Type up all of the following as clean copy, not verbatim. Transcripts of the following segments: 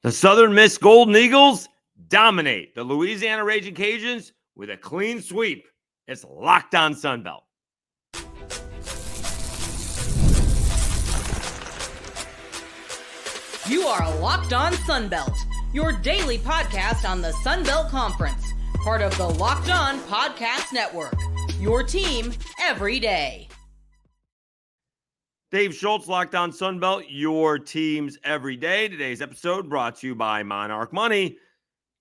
The Southern Miss Golden Eagles dominate the Louisiana Ragin Cajuns with a clean sweep. It's Locked On Sunbelt. You are Locked On Sunbelt, your daily podcast on the Sunbelt Conference, part of the Locked On Podcast Network, your team every day. Dave Schultz, Locked On Sunbelt, your teams every day. Today's episode brought to you by Monarch Money.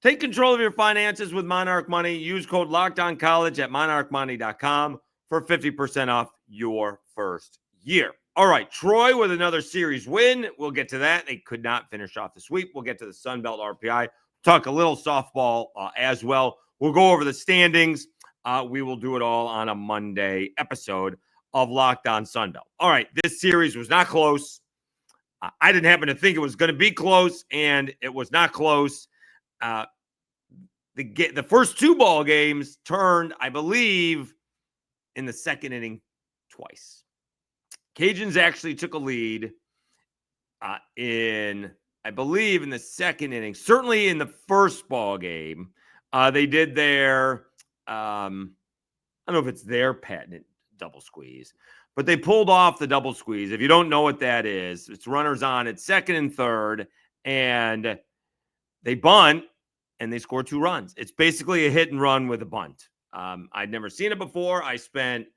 Take control of your finances with Monarch Money. Use code LOCKEDONCollege at monarchmoney.com for 50% off your first year. All right, Troy with another series win. We'll get to that. They could not finish off the sweep. We'll get to the Sunbelt RPI. Talk a little softball as well. We'll go over the standings. We will do it all on a Monday episode of Locked On Sunbelt. All right, this series was not close. I didn't happen to think it was going to be close, and it was not close. The first two ball games turned, I believe, in the second inning twice. Cajuns actually took a lead in the second inning. Certainly in the first ball game, they did their, I don't know if it's their patented double squeeze, but they pulled off the double squeeze. If you don't know what that is, it's runners on at second and third, and they bunt, and they score 2 runs. It's basically a hit and run with a bunt. I'd never seen it before. I spent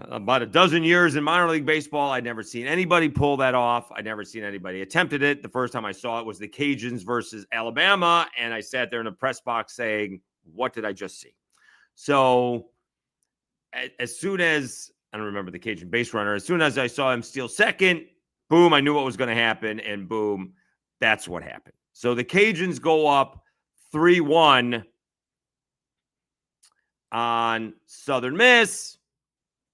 about a dozen years in minor league baseball. I'd never seen anybody pull that off. I'd never seen anybody attempted it. The first time I saw it was the Cajuns versus Alabama, and I sat there in the press box saying, what did I just see? So as soon as, I don't remember the Cajun base runner, as soon as I saw him steal second, boom, I knew what was going to happen, and boom, that's what happened. So the Cajuns go up 3-1 on Southern Miss,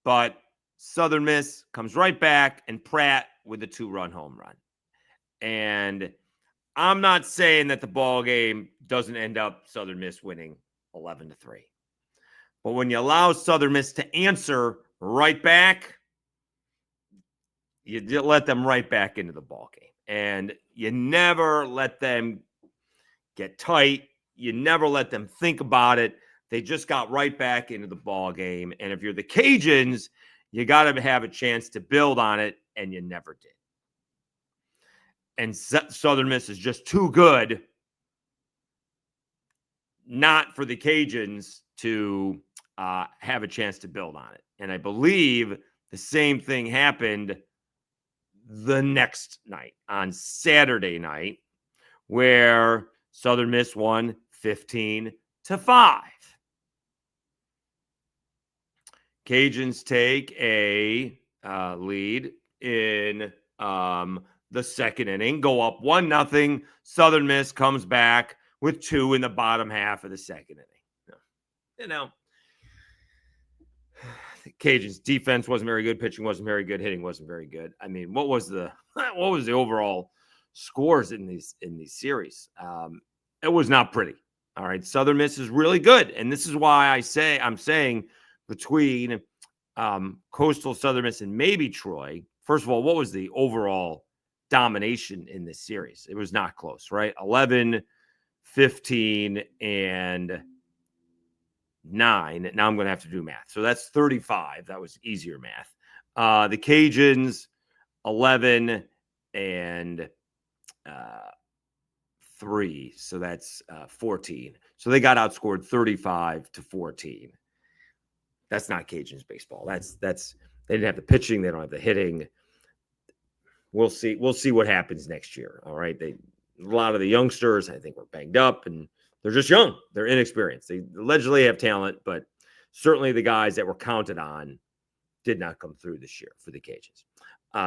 but Southern Miss comes right back, and Pratt with a 2-run home run. And I'm not saying that the ball game doesn't end up Southern Miss winning 11-3. But when you allow Southern Miss to answer right back, you let them right back into the ball game. And you never let them get tight. You never let them think about it. They just got right back into the ball game. And if you're the Cajuns, you got to have a chance to build on it, and you never did. And Southern Miss is just too good not for the Cajuns to have a chance to build on it. And I believe the same thing happened the next night, on Saturday night, where Southern Miss won 15-5. Cajuns take a lead in the second inning, go up 1-0. Southern Miss comes back with 2 in the bottom half of the second inning. You know, the Cajuns' defense wasn't very good, pitching wasn't very good, hitting wasn't very good. I mean, what was the overall scores in these series? It was not pretty. All right, Southern Miss is really good, and this is why I'm saying between Coastal, Southern Miss, and maybe Troy. First of all, what was the overall domination in this series? It was not close, right? 11, 15, and 9. Now I'm going to have to do math. So that's 35. That was easier math. The Cajuns, 11 and 3. So that's 14. So they got outscored 35-14. That's not Cajuns baseball. That's they didn't have the pitching. They don't have the hitting. We'll see. We'll see what happens next year. All right. A lot of the youngsters, I think, were banged up, and they're just young. They're inexperienced. They allegedly have talent, but certainly the guys that were counted on did not come through this year for the Cajuns.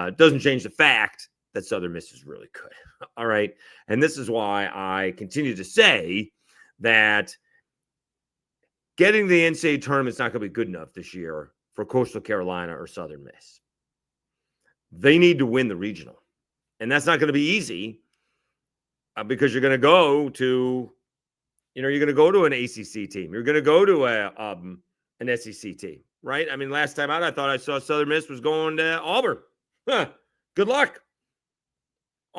It doesn't change the fact that Southern Miss is really good. All right. And this is why I continue to say that getting the NCAA tournament is not going to be good enough this year for Coastal Carolina or Southern Miss. They need to win the regional. And that's not going to be easy because you're going to go to, you're going to go to an ACC team. You're going to go to an SEC team, right? I mean, last time out, I thought I saw Southern Miss was going to Auburn. Good luck.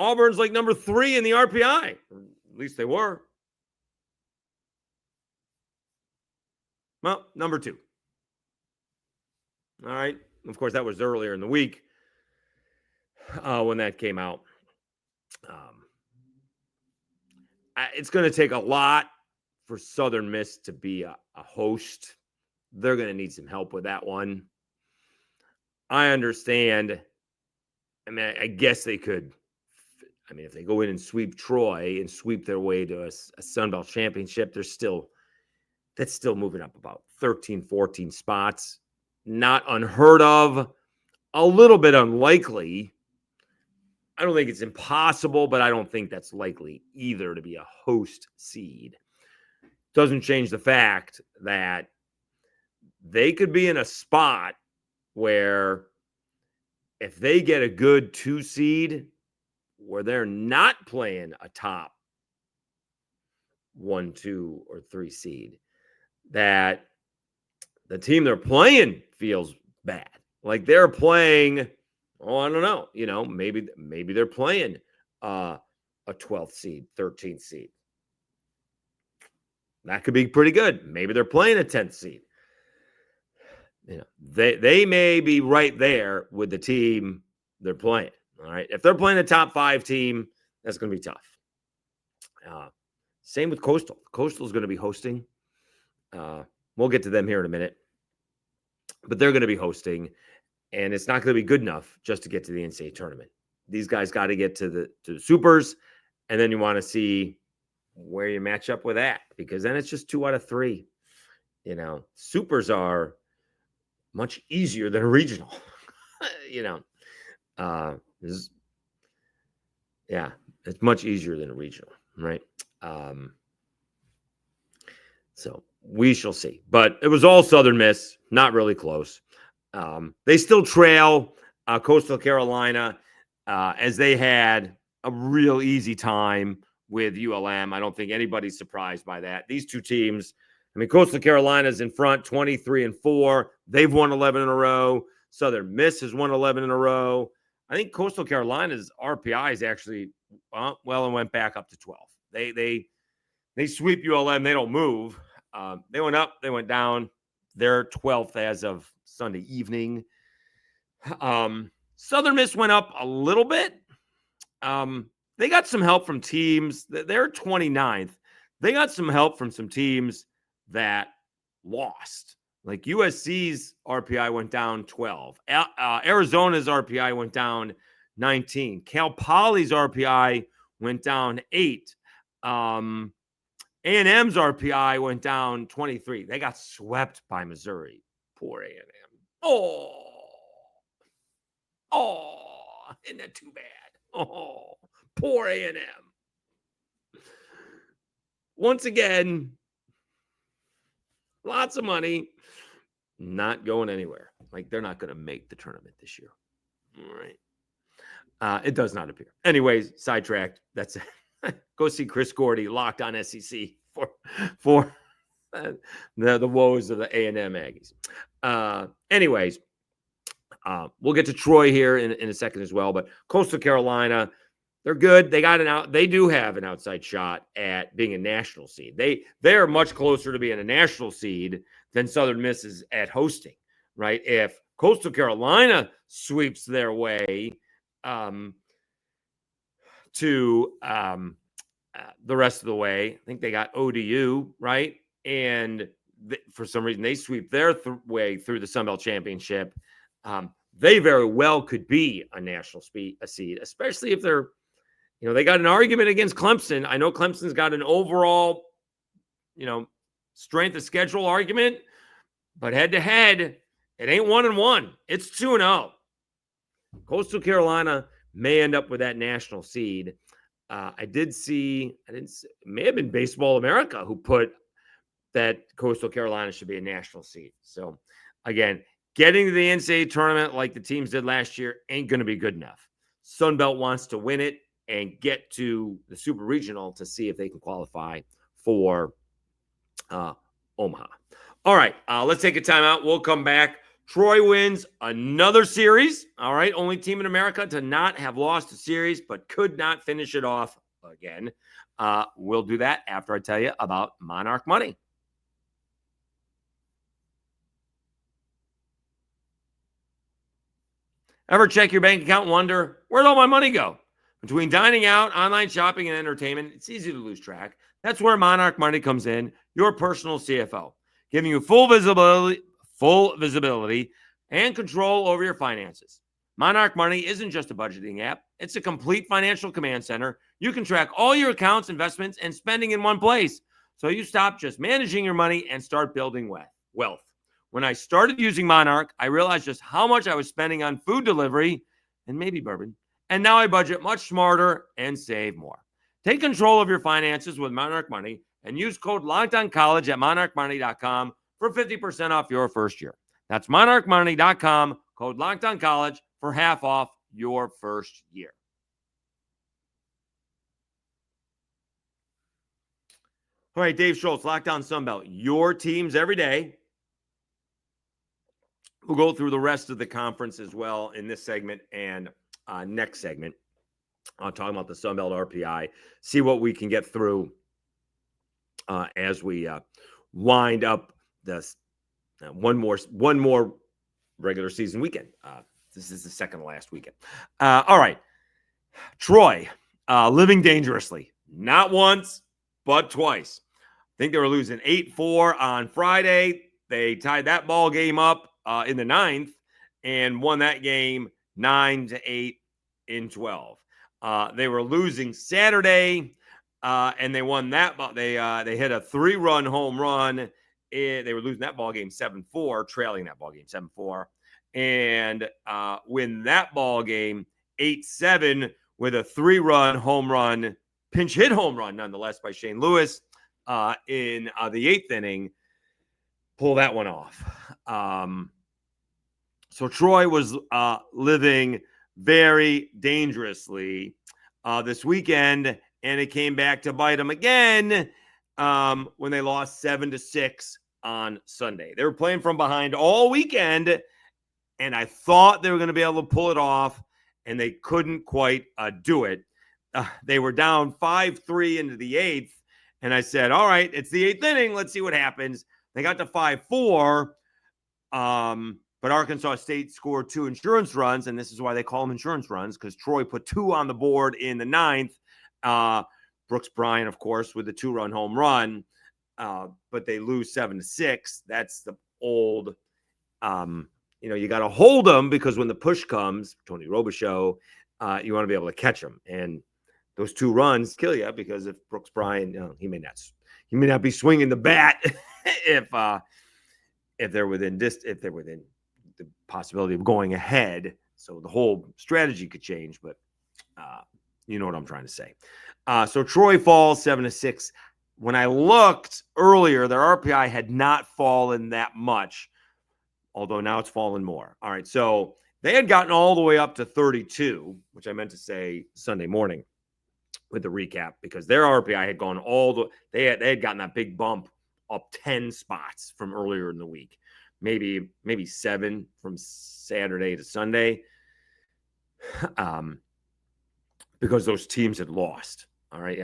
Auburn's like number 3 in the RPI. At least they were. Well, number 2. All right. Of course, that was earlier in the week when that came out. It's going to take a lot for Southern Miss to be a host. They're going to need some help with that one. I understand. I mean, I guess they could. I mean, if they go in and sweep Troy and sweep their way to a Sun Belt championship, that's still moving up about 13, 14 spots. Not unheard of. A little bit unlikely. I don't think it's impossible, but I don't think that's likely either to be a host seed. Doesn't change the fact that they could be in a spot where if they get a good 2 seed where they're not playing a top 1, 2, or 3 seed, that the team they're playing feels bad. Like they're playing, I don't know, maybe they're playing a 12th seed, 13th seed. That could be pretty good. Maybe they're playing a 10th seed. They may be right there with the team they're playing. All right. If they're playing a top 5 team, that's going to be tough. Same with Coastal. Coastal is going to be hosting. We'll get to them here in a minute. But they're going to be hosting, and it's not going to be good enough just to get to the NCAA tournament. These guys got to get to the Supers, and then you want to see where you match up with that, because then it's just 2 out of 3. Supers are much easier than a regional. It's much easier than a regional, right? So we shall see. But it was all Southern Miss, not really close. They still trail Coastal Carolina as they had a real easy time with ULM. I don't think anybody's surprised by that. These two teams, Coastal Carolina's in front, 23-4. They've won 11 in a row. Southern Miss has won 11 in a row. I think Coastal Carolina's RPI is actually and went back up to 12. They sweep ULM. They don't move. They went up. They went down. They're 12th as of Sunday evening. Southern Miss went up a little bit. They got some help from teams. They're 29th. They got some help from some teams that lost. Like USC's RPI went down 12. Arizona's RPI went down 19. Cal Poly's RPI went down 8. A&M's RPI went down 23. They got swept by Missouri. Poor A&M. Isn't that too bad? Poor A&M. Once again, lots of money, not going anywhere. Like, they're not going to make the tournament this year. All right. It does not appear. Anyways, sidetracked. That's it. Go see Chris Gordy, Locked on SEC, for the woes of the A&M Aggies. Anyways, we'll get to Troy here in a second as well. But Coastal Carolina, they're good. They do have an outside shot at being a national seed. They are much closer to being a national seed than Southern Miss is at hosting, right? If Coastal Carolina sweeps their way to the rest of the way, I think they got ODU, right? And for some reason, they sweep their way through the Sun Belt Championship. They very well could be a national seed, especially if they're, they got an argument against Clemson. I know Clemson's got an overall, strength of schedule argument, but head to head, it ain't 1-1. It's 2-0. Coastal Carolina may end up with that national seed. It may have been Baseball America who put that Coastal Carolina should be a national seed. So again, getting to the NCAA tournament like the teams did last year ain't going to be good enough. Sun Belt wants to win it and get to the Super Regional to see if they can qualify for Omaha. All right, let's take a timeout. We'll come back, Troy wins another series. All right. Only team in America to not have lost a series, but could not finish it off again. We'll do that after I tell you about Monarch Money. Ever check your bank account and wonder, where'd all my money go? Between dining out, online shopping, and entertainment, it's easy to lose track. That's where Monarch Money comes in, your personal CFO, giving you full visibility, and control over your finances. Monarch Money isn't just a budgeting app. It's a complete financial command center. You can track all your accounts, investments, and spending in one place. So you stop just managing your money and start building wealth. When I started using Monarch, I realized just how much I was spending on food delivery and maybe bourbon. And now I budget much smarter and save more. Take control of your finances with Monarch Money and use code LOCKEDONCOLLEGE at monarchmoney.com for 50% off your first year. That's monarchmoney.com, code LOCKEDONCOLLEGE for half off your first year. All right, Dave Schultz, Lockdown Sunbelt, your teams every day. We'll go through the rest of the conference as well in this segment and next segment. I'll talk about the Sunbelt RPI, see what we can get through as we wind up this one more regular season weekend. This is the second to last weekend. All right. Troy, living dangerously, not once, but twice. I think they were losing 8-4 on Friday. They tied that ball game up in the 9th and won that game 9-8 in 12. They were losing Saturday, and they won that. They hit a 3-run home run. They were losing that ball game 7-4, trailing that ball game 7-4, and win that ball game 8-7 with a 3-run home run, pinch hit home run nonetheless by Shane Lewis in the 8th inning. Pull that one off. So Troy was living very dangerously this weekend, and it came back to bite them again when they lost 7-6 on Sunday. They were playing from behind all weekend, and I thought they were going to be able to pull it off, and they couldn't quite do it. They were down 5-3 into the 8th, and I said, all right, it's the 8th inning. Let's see what happens. They got to 5-4, but Arkansas State scored 2 insurance runs, and this is why they call them insurance runs, because Troy put 2 on the board in the 9th. Brooks Bryant, of course, with the 2-run home run, but they lose 7-6. That's the old, you got to hold them, because when the push comes, Tony Robichaux, you want to be able to catch them. And those 2 runs kill you, because if Brooks Bryant, he may not be swinging the bat if they're within the possibility of going ahead. So the whole strategy could change, but you know what I'm trying to say. So Troy falls 7-6. When I looked earlier, their RPI had not fallen that much, although now it's fallen more. All right, so they had gotten all the way up to 32, which I meant to say Sunday morning with the recap, because their RPI had gone they had gotten that big bump up 10 spots from earlier in the week, maybe 7 from Saturday to Sunday, because those teams had lost. All right,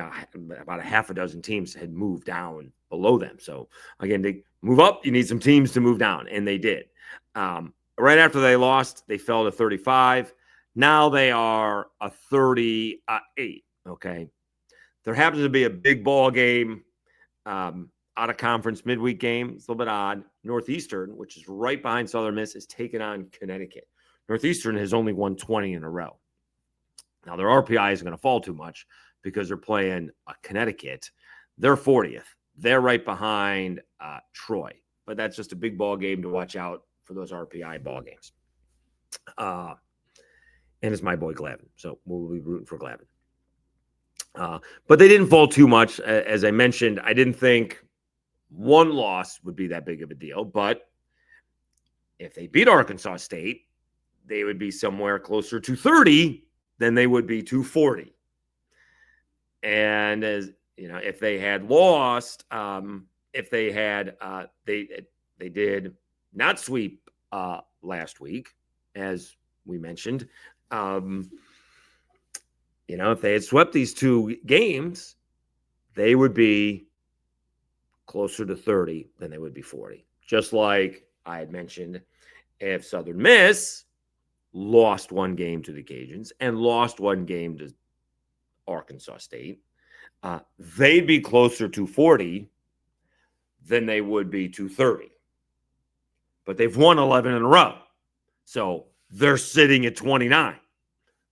about a half a dozen teams had moved down below them. So again, to move up, you need some teams to move down, and they did. Right after they lost, they fell to 35. Now they are a 38. Okay, there happens to be a big ball game out of conference midweek game. It's a little bit odd. Northeastern, which is right behind Southern Miss, is taking on Connecticut. Northeastern has only won 20 in a row. Now their RPI isn't going to fall too much, because they're playing Connecticut. They're 40th. They're right behind Troy. But that's just a big ball game to watch out for those RPI ball games. And it's my boy Glavin, so we'll be rooting for Glavin. But they didn't fall too much. As I mentioned, I didn't think one loss would be that big of a deal. But if they beat Arkansas State, they would be somewhere closer to 30 than they would be to 40. And as you know, if they had lost, they did not sweep last week, as we mentioned. If they had swept these 2 games, they would be closer to 30 than they would be 40. Just like I had mentioned, if Southern Miss lost 1 game to the Cajuns and lost 1 game to Arkansas State, they'd be closer to 40 than they would be to 30. But they've won 11 in a row. So they're sitting at 29.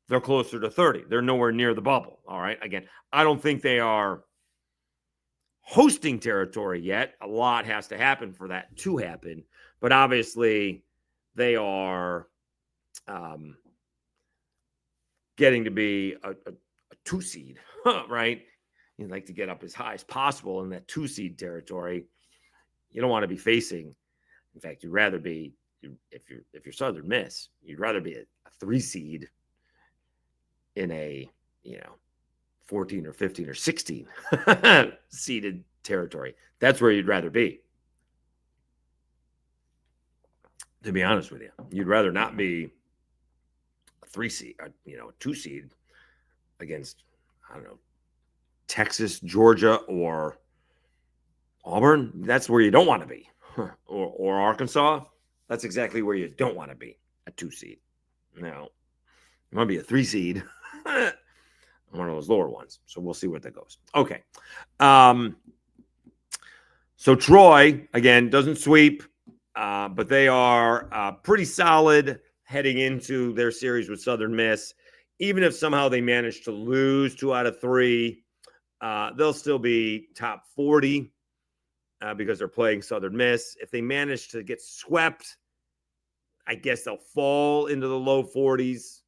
They're closer to 30. They're nowhere near the bubble. All right. Again, I don't think they are hosting territory yet. A lot has to happen for that to happen. But obviously, they are getting to be a 2 seed, right? You'd like to get up as high as possible in that 2 seed territory. You don't want to be facing. In fact, you'd rather be, if you're Southern Miss, you'd rather be a 3 seed in a 14 or 15 or 16 seeded territory. That's where you'd rather be. To be honest with you, you'd rather not be a 3 seed, a 2 seed against, I don't know, Texas, Georgia, or Auburn. That's where you don't want to be. Or Arkansas. That's exactly where you don't want to be, a 2 seed. Now, you want to be a 3 seed. One of those lower ones. So we'll see where that goes. Okay. So Troy, again, doesn't sweep, but they are pretty solid heading into their series with Southern Miss. Even if somehow they manage to lose 2 out of 3, they'll still be top 40 because they're playing Southern Miss. If they manage to get swept, I guess they'll fall into the low 40s.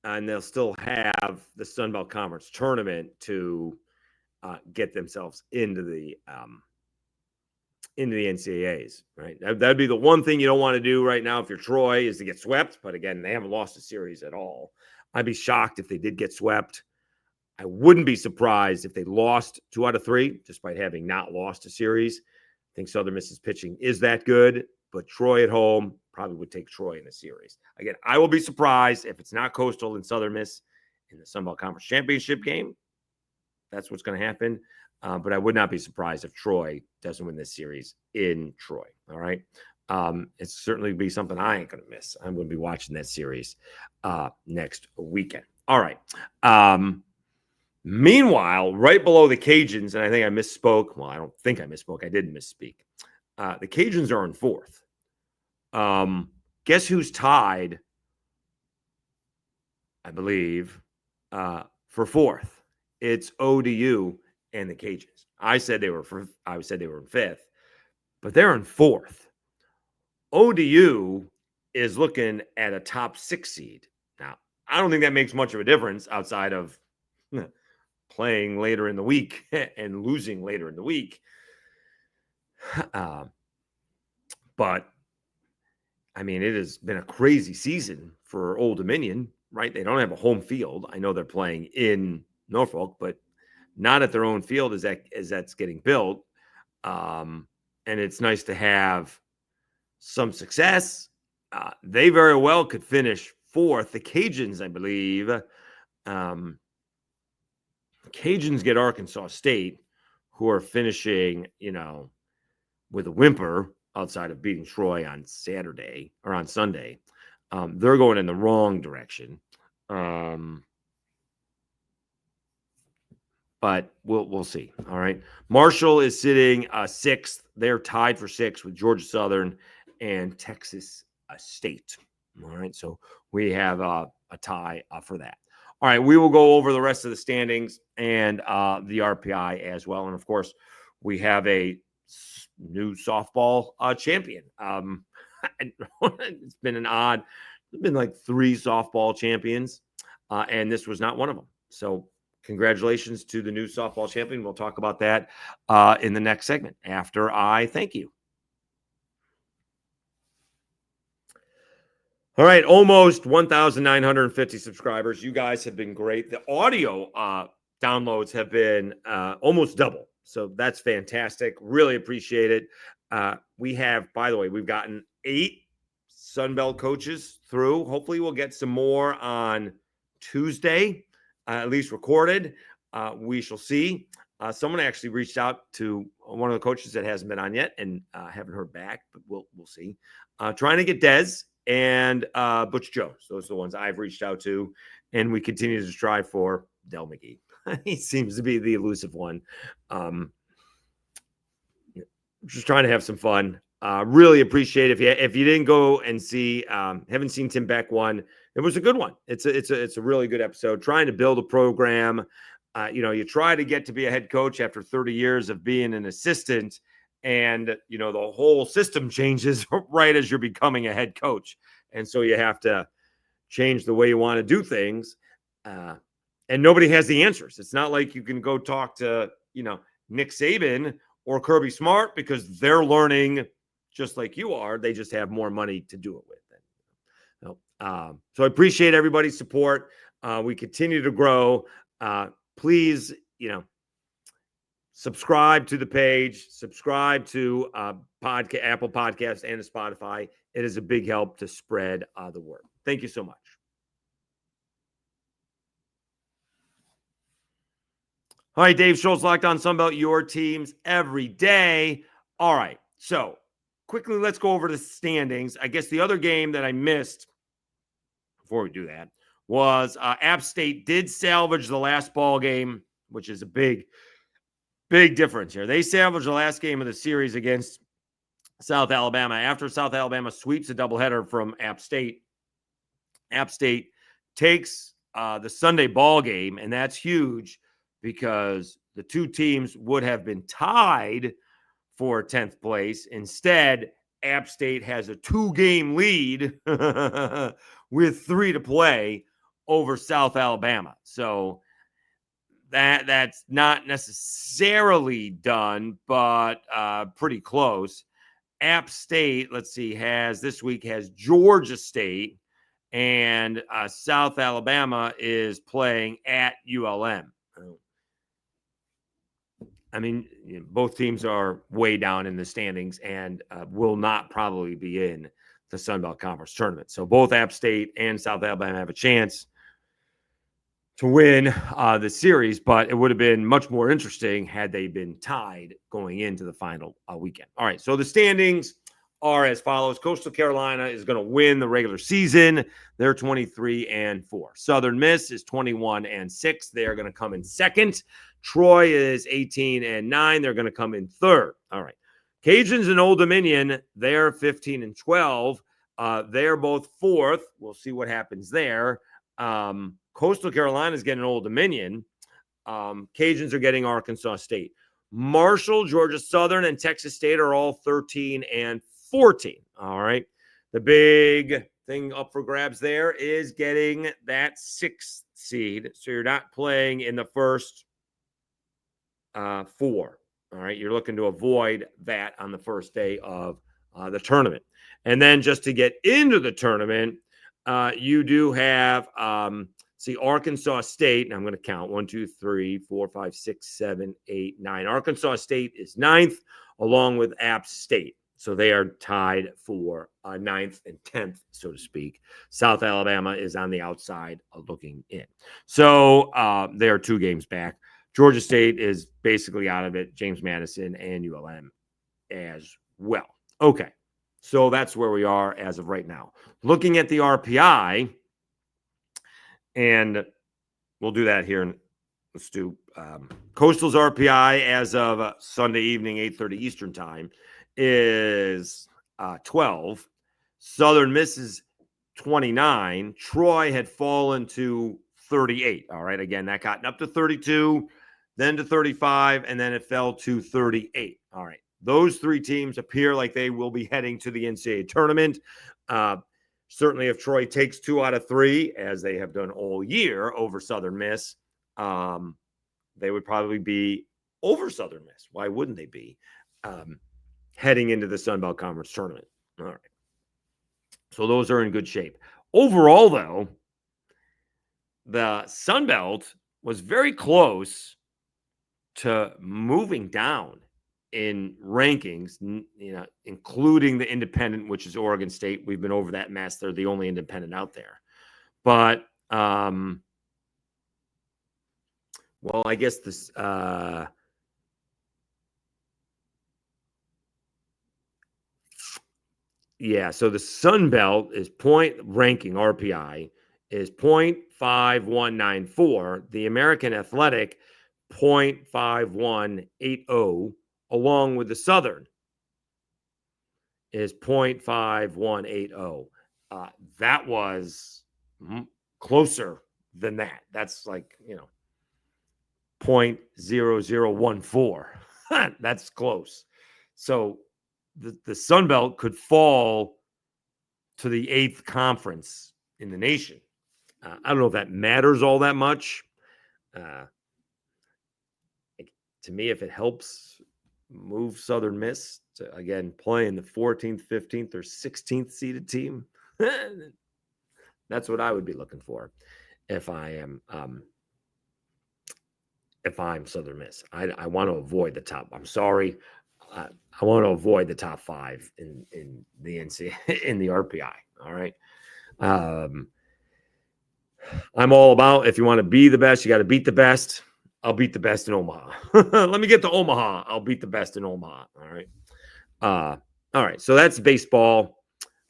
And they'll still have the Sun Belt Conference tournament to get themselves into the NCAAs, right? That'd be the one thing you don't want to do right now if you're Troy, is to get swept. But again, they haven't lost a series at all. I'd be shocked if they did get swept. I wouldn't be surprised if they lost 2 out of 3, despite having not lost a series. I think Southern Miss's pitching is that good, but Troy at home probably would take Troy in the series. Again, I will be surprised if it's not Coastal and Southern Miss in the Sun Belt Conference Championship game. That's what's going to happen. But I would not be surprised if Troy doesn't win this series in Troy. All right. It's certainly be something I ain't going to miss. I'm going to be watching that series next weekend. All right. Meanwhile, right below the Cajuns, and I think I misspoke. Well, I don't think I misspoke. I didn't misspeak. The Cajuns are in 4th. Guess who's tied, I believe, for 4th? It's ODU and the Cajuns. I said they were in 5th, but they're in 4th. ODU is looking at a top 6 seed. Now, I don't think that makes much of a difference outside of playing later in the week and losing later in the week. But I mean, it has been a crazy season for Old Dominion, right? They don't have a home field. I know they're playing in Norfolk, but not at their own field as that's getting built. And it's nice to have some success. They very well could finish 4th. The Cajuns, I believe, Cajuns get Arkansas State, who are finishing, with a whimper outside of beating Troy on Saturday or on Sunday. They're going in the wrong direction. But we'll see. All right. Marshall is sitting 6th. They're tied for 6th with Georgia Southern and Texas State. All right. So we have a tie for that. All right. We will go over the rest of the standings and the RPI as well. And of course, we have a new softball champion. It's been there's been like 3 softball champions, and this was not one of them. So congratulations to the new softball champion. We'll talk about that in the next segment after I thank you. All right, almost 1,950 subscribers. You guys have been great. The audio downloads have been almost double. So that's fantastic. Really appreciate it. We have, by the way, we've gotten 8 Sunbelt coaches through. Hopefully we'll get some more on Tuesday, at least recorded. We shall see. Someone actually reached out to one of the coaches that hasn't been on yet and haven't heard back, but we'll see. Trying to get Dez and Butch Jones. Those are the ones I've reached out to, and we continue to strive for Del McGee. He seems to be the elusive one. Just trying to have some fun. Really appreciate if you didn't go and see, haven't seen Tim Beck one. It was a good one. It's a really good episode. Trying to build a program. You try to get to be a head coach after 30 years of being an assistant, and the whole system changes right as you're becoming a head coach, and so you have to change the way you want to do things. And nobody has the answers. It's not like you can go talk to Nick Saban or Kirby Smart, because they're learning just like you are. They just have more money to do it with. So I appreciate everybody's support. We continue to grow. Please, subscribe to the page, subscribe to Apple Podcasts and to Spotify. It is a big help to spread the word. Thank you so much. All right, Dave Schultz, Locked On Sunbelt, your teams every day. All right, so quickly, let's go over the standings. I guess the other game that I missed before we do that was App State did salvage the last ball game, which is a big difference here. They salvaged the last game of the series against South Alabama. After South Alabama sweeps a doubleheader from App State takes the Sunday ball game, and that's huge, because the two teams would have been tied for 10th place. Instead, App State has a 2-game lead with 3 to play over South Alabama. So that's not necessarily done, but pretty close. App State, let's see, has Georgia State, and South Alabama is playing at ULM. I mean, both teams are way down in the standings and will not probably be in the Sun Belt Conference Tournament. So both App State and South Alabama have a chance to win the series, but it would have been much more interesting had they been tied going into the final weekend. All right, so the standings are as follows. Coastal Carolina is going to win the regular season. They're 23-4. Southern Miss is 21-6. They are going to come in second. Troy is 18-9. They're going to come in third. All right. Cajuns and Old Dominion, they're 15-12. They're both fourth. We'll see what happens there. Coastal Carolina is getting Old Dominion. Cajuns are getting Arkansas State. Marshall, Georgia Southern, and Texas State are all 13-14. All right. The big thing up for grabs there is getting that 6th seed. So you're not playing in the first 4. All right. You're looking to avoid that on the first day of the tournament. And then just to get into the tournament, you do have Arkansas State, and I'm going to count 1, 2, 3, 4, 5, 6, 7, 8, 9. Arkansas State is 9th, along with App State. So they are tied for 9th and 10th, so to speak. South Alabama is on the outside looking in. So they are 2 games back. Georgia State is basically out of it. James Madison and ULM as well. Okay, so that's where we are as of right now. Looking at the RPI, and we'll do that here. Let's do Coastal's RPI as of Sunday evening, 8:30 Eastern time, is 12. Southern Miss is 29. Troy had fallen to 38. All right. Again, that got up to 32, then to 35, and then it fell to 38. All right. Those 3 teams appear like they will be heading to the NCAA tournament. Certainly, if Troy takes 2 out of 3, as they have done all year over Southern Miss, they would probably be over Southern Miss. Why wouldn't they be heading into the Sun Belt Conference Tournament? All right. So those are in good shape. Overall, though, the Sun Belt was very close to moving down in rankings, including the independent, which is Oregon State. We've been over that mess. They're the only independent out there. But, well, I guess this, yeah, so the Sun Belt is ranking RPI is 0.5194. The American Athletic 0.5180, along with the Southern is 0.5180. That was closer than that. That's like, 0.0014. That's close. So the Sun Belt could fall to the 8th conference in the nation. I don't know if that matters all that much. To me, if it helps move Southern Miss to, again, play in the 14th, 15th, or 16th seeded team, that's what I would be looking for if I'm Southern Miss. I want to avoid the top. I'm sorry. I want to avoid the top 5 in the NCAA in the RPI. All right. I'm all about, if you want to be the best, you got to beat the best. I'll beat the best in Omaha. Let me get to Omaha. I'll beat the best in Omaha. All right. All right. So that's baseball.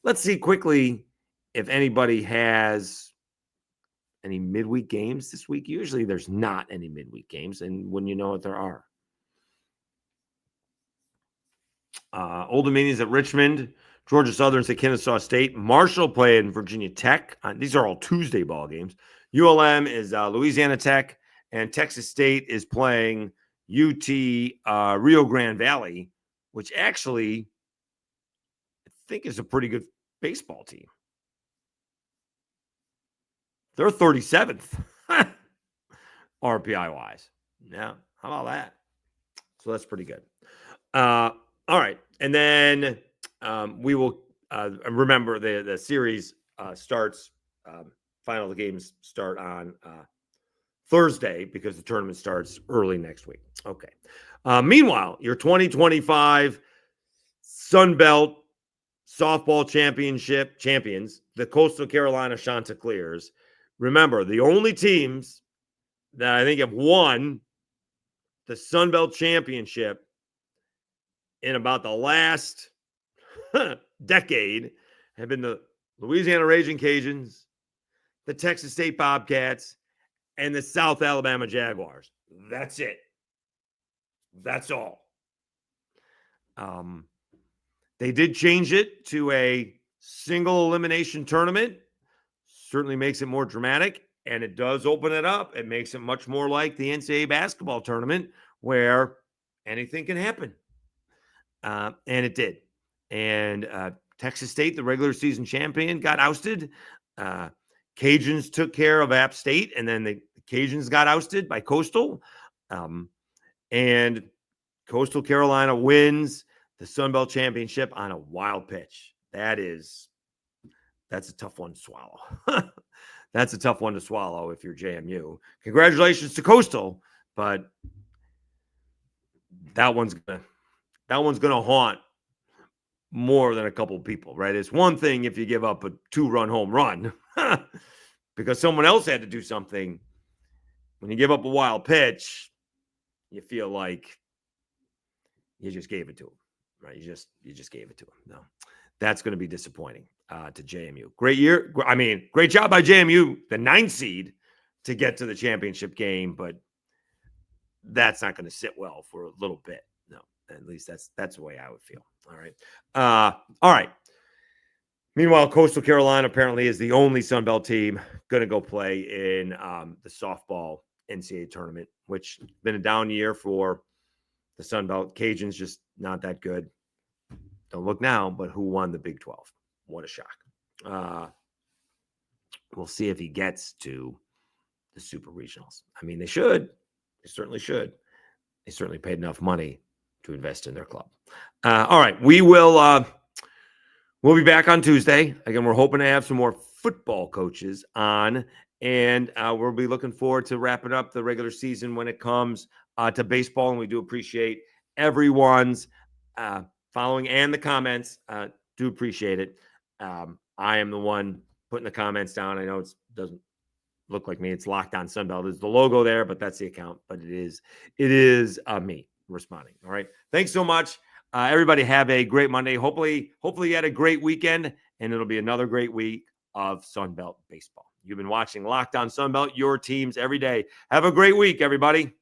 Let's see quickly if anybody has any midweek games this week. Usually there's not any midweek games. And when you know it, there are. Old Dominions at Richmond, Georgia Southern's at Kennesaw State, Marshall playing Virginia Tech. These are all Tuesday ball games. ULM is Louisiana Tech, and Texas State is playing UT Rio Grande Valley, which actually I think is a pretty good baseball team. They're 37th RPI wise. Yeah, how about that? So that's pretty good. All right. And then we will remember the series starts, final games start on Thursday because the tournament starts early next week. Okay. Meanwhile, your 2025 Sun Belt Softball Championship champions, the Coastal Carolina Chanticleers. Remember, the only teams that I think have won the Sun Belt Championship in about the last decade have been the Louisiana Ragin Cajuns, the Texas State Bobcats, and the South Alabama Jaguars. That's it. That's all. They did change it to a single elimination tournament. Certainly makes it more dramatic, and it does open it up. It makes it much more like the NCAA basketball tournament where anything can happen. And it did. And Texas State, the regular season champion, got ousted. Cajuns took care of App State, and then the Cajuns got ousted by Coastal. And Coastal Carolina wins the Sun Belt Championship on a wild pitch. That's a tough one to swallow. That's a tough one to swallow if you're JMU. Congratulations to Coastal, but that one's gonna haunt more than a couple of people, right? It's one thing if you give up a 2-run home run because someone else had to do something. When you give up a wild pitch, you feel like you just gave it to him, right? You just gave it to him. No, that's going to be disappointing to JMU. Great year. I mean, great job by JMU, the 9th seed, to get to the championship game, but that's not going to sit well for a little bit. No, at least that's the way I would feel. All right. All right. Meanwhile, Coastal Carolina apparently is the only Sun Belt team going to go play in the softball NCAA tournament, which has been a down year for the Sun Belt. Cajuns just not that good. Don't look now, but who won the Big 12? What a shock. We'll see if he gets to the Super Regionals. I mean, they should. They certainly should. They certainly paid enough money to invest in their club. All right. We'll be back on Tuesday. Again, we're hoping to have some more football coaches on, and we'll be looking forward to wrapping up the regular season when it comes to baseball. And we do appreciate everyone's following and the comments. Do appreciate it. I am the one putting the comments down. I know it doesn't look like me. It's Locked On Sunbelt. There's the logo there, but that's the account. But it is me responding. All right. Thanks so much. Everybody have a great Monday. Hopefully you had a great weekend, and it'll be another great week of Sunbelt baseball. You've been watching Locked On Sunbelt, your teams every day. Have a great week, everybody.